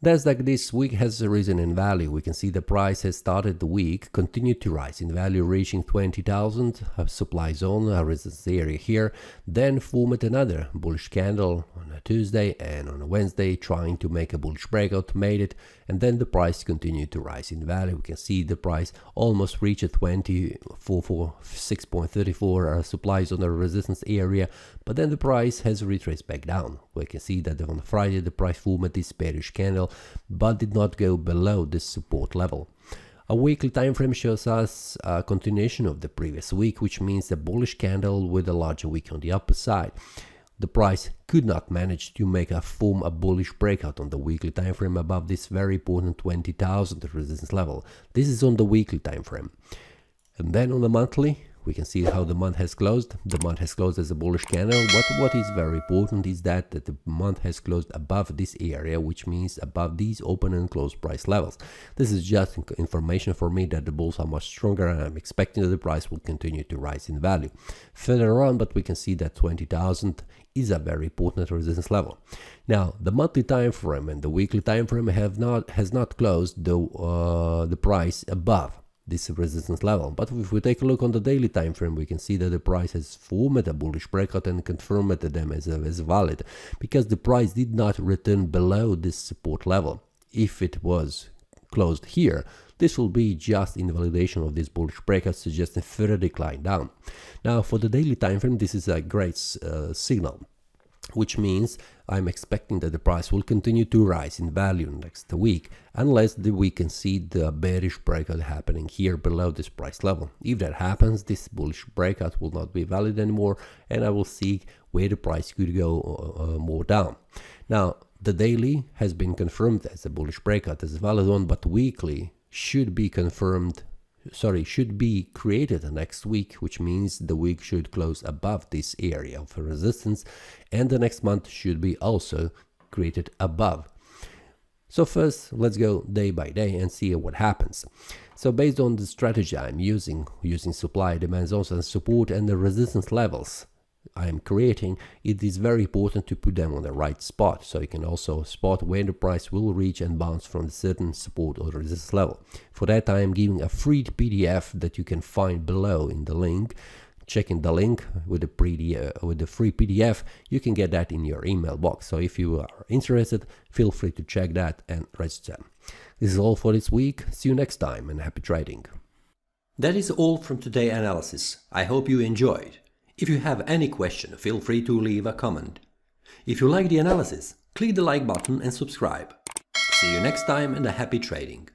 NASDAQ this week has risen in value. We can see the price has started the week, continued to rise in value, reaching 20,000, a supply zone, a resistance area here, then formed another bullish candle on a Tuesday and on a Wednesday, trying to make a bullish breakout, made it, and then the price continued to rise in value. We can see the price almost reached 6.34 supply zone, a resistance area, but then the price has retraced back down. We can see that on Friday the price formed this bearish candle, but did not go below this support level. A weekly time frame shows us a continuation of the previous week, which means a bullish candle with a larger wick on the upper side. The price could not manage to form a bullish breakout on the weekly time frame above this very important 20,000 resistance level. This is on the weekly time frame. And then on the monthly, we can see how the month has closed. The month has closed as a bullish candle. What is very important is that the month has closed above this area, which means above these open and close price levels. This is just information for me that the bulls are much stronger, and I'm expecting that the price will continue to rise in value. Further on, but we can see that 20,000 is a very important resistance level. Now, the monthly time frame and the weekly time frame has not closed the price above this resistance level, but if we take a look on the daily time frame, we can see that the price has formed a bullish breakout and confirmed them as valid, because the price did not return below this support level. If it was closed here, this will be just invalidation of this bullish breakout, suggesting further decline down. Now, for the daily time frame, this is a great signal, which means I'm expecting that the price will continue to rise in value next week, unless we can see the bearish breakout happening here below this price level. If that happens, this bullish breakout will not be valid anymore, and I will see where the price could go more down. Now, the daily has been confirmed as a bullish breakout, as a valid one, but weekly should be created next week, which means the week should close above this area of resistance, and the next month should be also created above. So first, let's go day by day and see what happens. So based on the strategy I'm using supply, demand zones and support and the resistance levels I am creating, it is very important to put them on the right spot, so you can also spot where the price will reach and bounce from a certain support or resistance level. For that, I am giving a free PDF that you can find below in the link. Checking the link with the free PDF, you can get that in your email box. So if you are interested, feel free to check that and register. This is all for this week. See you next time, and happy trading. That is all from today's analysis. I hope you enjoyed. If you have any question, feel free to leave a comment. If you like the analysis, click the like button and subscribe. See you next time, and a happy trading.